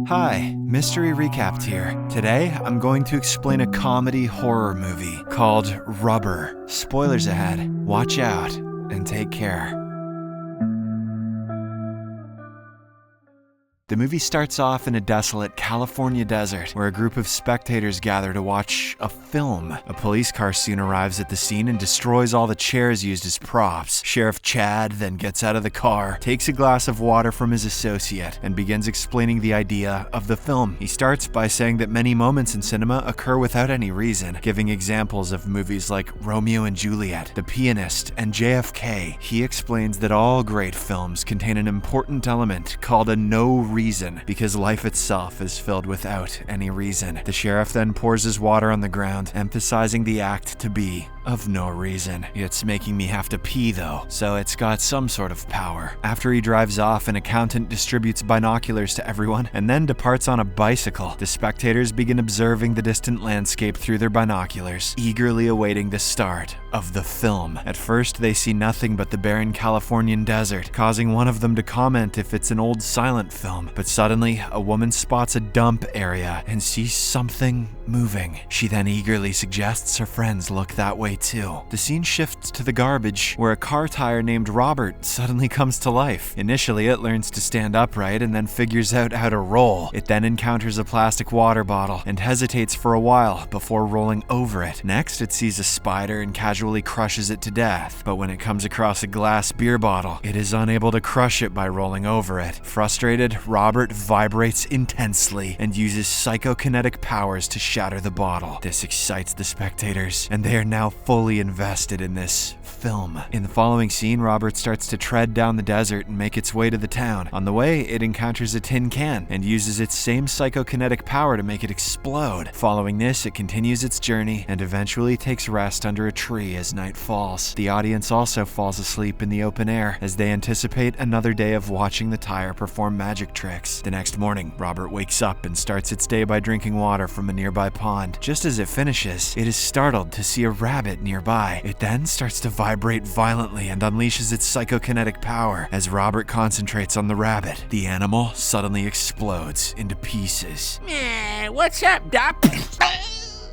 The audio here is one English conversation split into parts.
Hi, Mystery Recapped here. Today, I'm going to explain a comedy horror movie called Rubber. Spoilers ahead. Watch out and take care. The movie starts off in a desolate California desert where a group of spectators gather to watch a film. A police car soon arrives at the scene and destroys all the chairs used as props. Sheriff Chad then gets out of the car, takes a glass of water from his associate, and begins explaining the idea of the film. He starts by saying that many moments in cinema occur without any reason, giving examples of movies like Romeo and Juliet, The Pianist, and JFK. He explains that all great films contain an important element called a no reason, because life itself is filled without any reason. The sheriff then pours his water on the ground, emphasizing the act to be of no reason. It's making me have to pee though, so it's got some sort of power. After he drives off, an accountant distributes binoculars to everyone and then departs on a bicycle. The spectators begin observing the distant landscape through their binoculars, eagerly awaiting the start of the film. At first, they see nothing but the barren Californian desert, causing one of them to comment if it's an old silent film. But suddenly, a woman spots a dump area and sees something moving. She then eagerly suggests her friends look that way too. The scene shifts to the garbage, where a car tire named Robert suddenly comes to life. Initially, it learns to stand upright and then figures out how to roll. It then encounters a plastic water bottle and hesitates for a while before rolling over it. Next, it sees a spider and casually crushes it to death. But when it comes across a glass beer bottle, it is unable to crush it by rolling over it. Frustrated, Robert vibrates intensely and uses psychokinetic powers to shatter the bottle. This excites the spectators, and they are now fully invested in this film. In the following scene, Robert starts to tread down the desert and make its way to the town. On the way, it encounters a tin can and uses its same psychokinetic power to make it explode. Following this, it continues its journey and eventually takes rest under a tree as night falls. The audience also falls asleep in the open air as they anticipate another day of watching the tire perform magic tricks. The next morning, Robert wakes up and starts its day by drinking water from a nearby pond. Just as it finishes, it is startled to see a rabbit nearby. It then starts to vibrate violently and unleashes its psychokinetic power. As Robert concentrates on the rabbit, the animal suddenly explodes into pieces. What's up, Doc?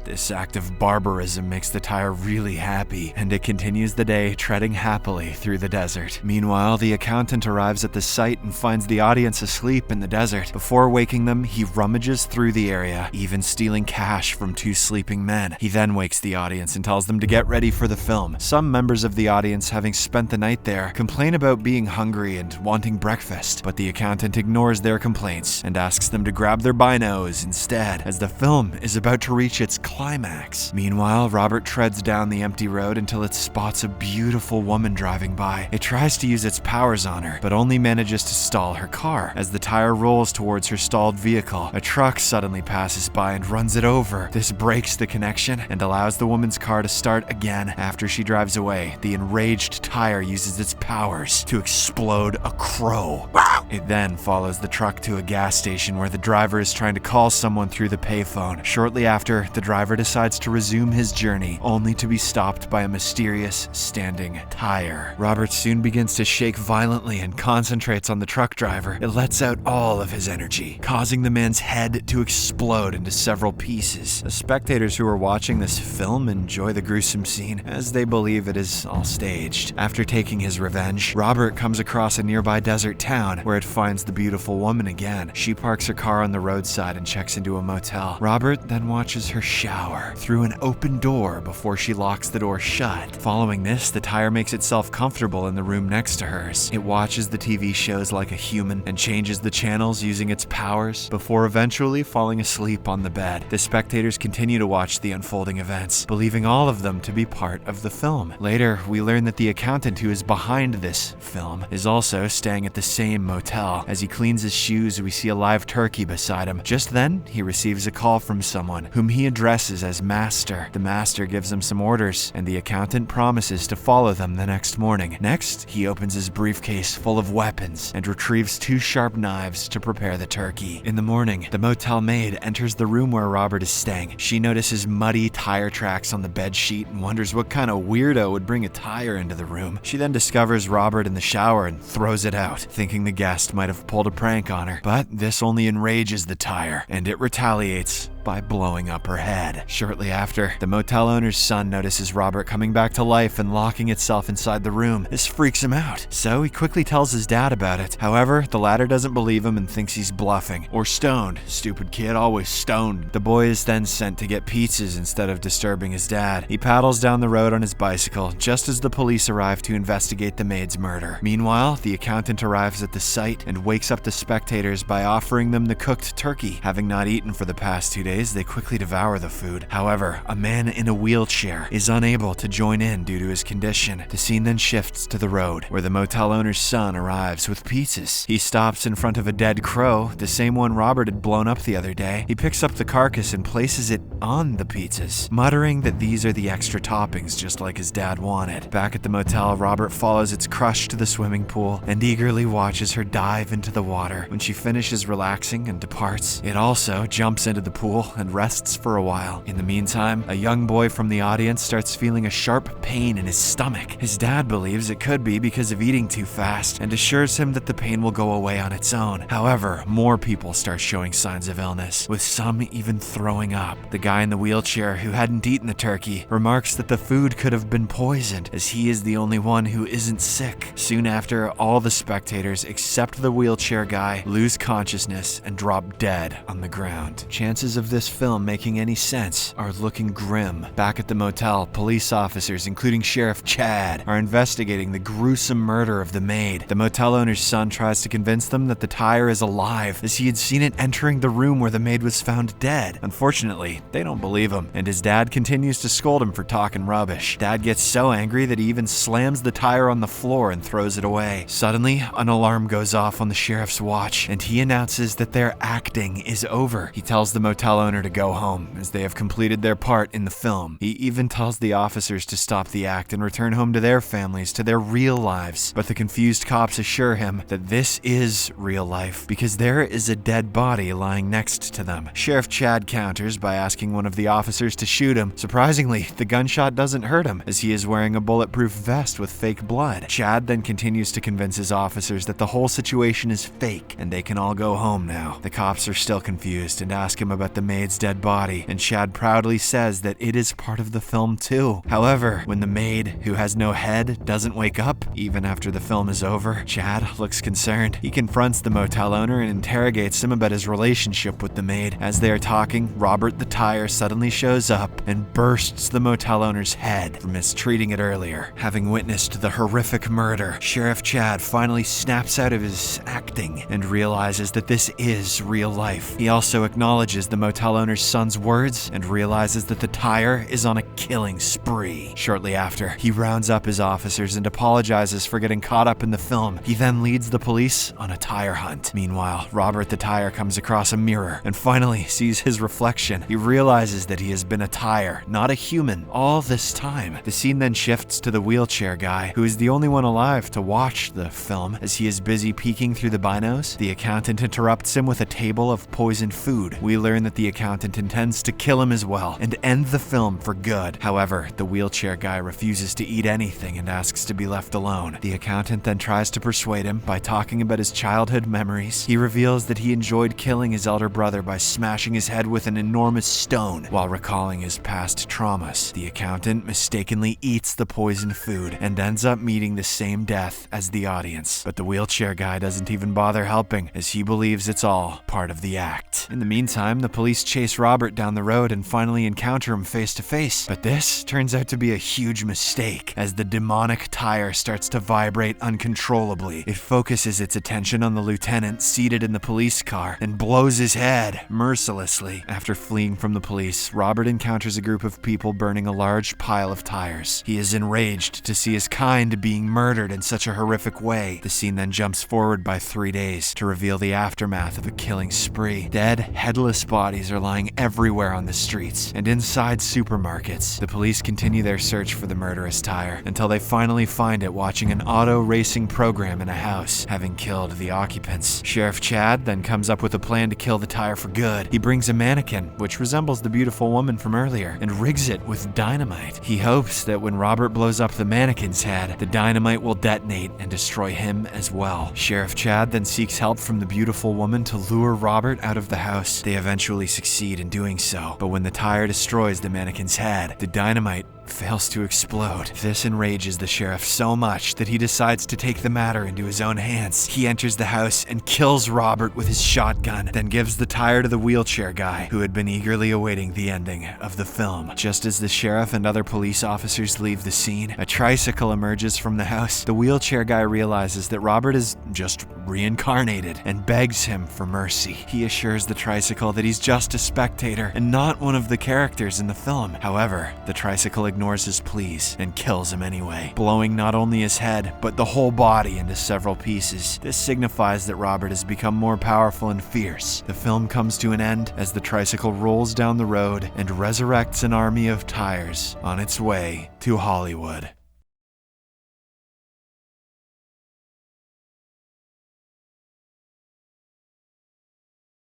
This act of barbarism makes the tire really happy, and it continues the day treading happily through the desert. Meanwhile, the accountant arrives at the site and finds the audience asleep in the desert. Before waking them, he rummages through the area, even stealing cash from two sleeping men. He then wakes the audience and tells them to get ready for the film. Some members of the audience, having spent the night there, complain about being hungry and wanting breakfast, but the accountant ignores their complaints and asks them to grab their binos instead, as the film is about to reach its climax. Meanwhile, Robert treads down the empty road until it spots a beautiful woman driving by. It tries to use its powers on her, but only manages to stall her car. As the tire rolls towards her stalled vehicle, a truck suddenly passes by and runs it over. This breaks the connection and allows the woman's car to start again. After she drives away, the enraged tire uses its powers to explode a crow. It then follows the truck to a gas station where the driver is trying to call someone through the payphone. Shortly after, the driver decides to resume his journey, only to be stopped by a mysterious standing tire. Robert soon begins to shake violently and concentrates on the truck driver. It lets out all of his energy, causing the man's head to explode into several pieces. The spectators who are watching this film enjoy the gruesome scene, as they believe it is all staged. After taking his revenge, Robert comes across a nearby desert town where it finds the beautiful woman again. She parks her car on the roadside and checks into a motel. Robert then watches her shower through an open door before she locks the door shut. Following this, the tire makes itself comfortable in the room next to hers. It watches the TV shows like a human and changes the channels using its powers before eventually falling asleep on the bed. The spectators continue to watch the unfolding events, believing all of them to be part of the film. Later, we learn that the accountant who is behind this film is also staying at the same motel. As he cleans his shoes, we see a live turkey beside him. Just then, he receives a call from someone whom he addresses as Master. The Master gives him some orders, and the accountant promises to follow them the next morning. Next, he opens his briefcase full of weapons and retrieves two sharp knives to prepare the turkey. In the morning, the motel maid enters the room where Robert is staying. She notices muddy tire tracks on the bed sheet and wonders what kind of weirdo would bring a tire into the room. She then discovers Robert in the shower and throws it out, thinking the guest guessed might have pulled a prank on her, but this only enrages the tire, and it retaliates by blowing up her head. Shortly after, the motel owner's son notices Robert coming back to life and locking itself inside the room. This freaks him out, so he quickly tells his dad about it. However, the latter doesn't believe him and thinks he's bluffing. Or stoned. Stupid kid, always stoned. The boy is then sent to get pizzas instead of disturbing his dad. He paddles down the road on his bicycle just as the police arrive to investigate the maid's murder. Meanwhile, the accountant arrives at the site and wakes up the spectators by offering them the cooked turkey. Having not eaten for the past 2 days, they quickly devour the food. However, a man in a wheelchair is unable to join in due to his condition. The scene then shifts to the road, where the motel owner's son arrives with pizzas. He stops in front of a dead crow, the same one Robert had blown up the other day. He picks up the carcass and places it on the pizzas, muttering that these are the extra toppings just like his dad wanted. Back at the motel, Robert follows its crush to the swimming pool and eagerly watches her dive into the water. When she finishes relaxing and departs, it also jumps into the pool and rests for a while. In the meantime, a young boy from the audience starts feeling a sharp pain in his stomach. His dad believes it could be because of eating too fast and assures him that the pain will go away on its own. However, more people start showing signs of illness, with some even throwing up. The guy in the wheelchair who hadn't eaten the turkey remarks that the food could have been poisoned, as he is the only one who isn't sick. Soon after, all the spectators except the wheelchair guy lose consciousness and drop dead on the ground. Chances of this film making any sense are looking grim. Back at the motel, police officers, including Sheriff Chad, are investigating the gruesome murder of the maid. The motel owner's son tries to convince them that the tire is alive, as he had seen it entering the room where the maid was found dead. Unfortunately, they don't believe him, and his dad continues to scold him for talking rubbish. Dad gets so angry that he even slams the tire on the floor and throws it away. Suddenly, an alarm goes off on the sheriff's watch, and he announces that their acting is over. He tells the motel owner to go home, as they have completed their part in the film. He even tells the officers to stop the act and return home to their families, to their real lives. But the confused cops assure him that this is real life, because there is a dead body lying next to them. Sheriff Chad counters by asking one of the officers to shoot him. Surprisingly, the gunshot doesn't hurt him, as he is wearing a bulletproof vest with fake blood. Chad then continues to convince his officers that the whole situation is fake, and they can all go home now. The cops are still confused and ask him about the maid's dead body, and Chad proudly says that it is part of the film too. However, when the maid, who has no head, doesn't wake up, even after the film is over, Chad looks concerned. He confronts the motel owner and interrogates him about his relationship with the maid. As they are talking, Robert the tire suddenly shows up and bursts the motel owner's head for mistreating it earlier. Having witnessed the horrific murder, Sheriff Chad finally snaps out of his acting and realizes that this is real life. He also acknowledges the motel owner's son's words and realizes that the tire is on a killing spree. Shortly after, he rounds up his officers and apologizes for getting caught up in the film. He then leads the police on a tire hunt. Meanwhile, Robert the tire comes across a mirror and finally sees his reflection. He realizes that he has been a tire, not a human, all this time. The scene then shifts to the wheelchair guy, who is the only one alive to watch the film. As he is busy peeking through the binos, the accountant interrupts him with a table of poisoned food. We learn that the accountant intends to kill him as well and end the film for good. However, the wheelchair guy refuses to eat anything and asks to be left alone. The accountant then tries to persuade him by talking about his childhood memories. He reveals that he enjoyed killing his elder brother by smashing his head with an enormous stone while recalling his past traumas. The accountant mistakenly eats the poisoned food and ends up meeting the same death as the audience. But the wheelchair guy doesn't even bother helping, as he believes it's all part of the act. In the meantime, the police chase Robert down the road and finally encounter him face to face. But this turns out to be a huge mistake, as the demonic tire starts to vibrate uncontrollably. It focuses its attention on the lieutenant seated in the police car and blows his head mercilessly. After fleeing from the police, Robert encounters a group of people burning a large pile of tires. He is enraged to see his kind being murdered in such a horrific way. The scene then jumps forward by 3 days to reveal the aftermath of a killing spree. Dead, headless bodies bodies are lying everywhere on the streets and inside supermarkets. The police continue their search for the murderous tire until they finally find it watching an auto racing program in a house, having killed the occupants. Sheriff Chad then comes up with a plan to kill the tire for good. He brings a mannequin, which resembles the beautiful woman from earlier, and rigs it with dynamite. He hopes that when Robert blows up the mannequin's head, the dynamite will detonate and destroy him as well. Sheriff Chad then seeks help from the beautiful woman to lure Robert out of the house. They eventually succeed in doing so, but when the tire destroys the mannequin's head, the dynamite fails to explode. This enrages the sheriff so much that he decides to take the matter into his own hands. He enters the house and kills Robert with his shotgun, then gives the tire to the wheelchair guy, who had been eagerly awaiting the ending of the film. Just as the sheriff and other police officers leave the scene, a tricycle emerges from the house. The wheelchair guy realizes that Robert is just reincarnated and begs him for mercy. He assures the tricycle that he's just a spectator and not one of the characters in the film. However, the tricycle ignores his pleas and kills him anyway, blowing not only his head, but the whole body into several pieces. This signifies that Robert has become more powerful and fierce. The film comes to an end as the tricycle rolls down the road and resurrects an army of tires on its way to Hollywood.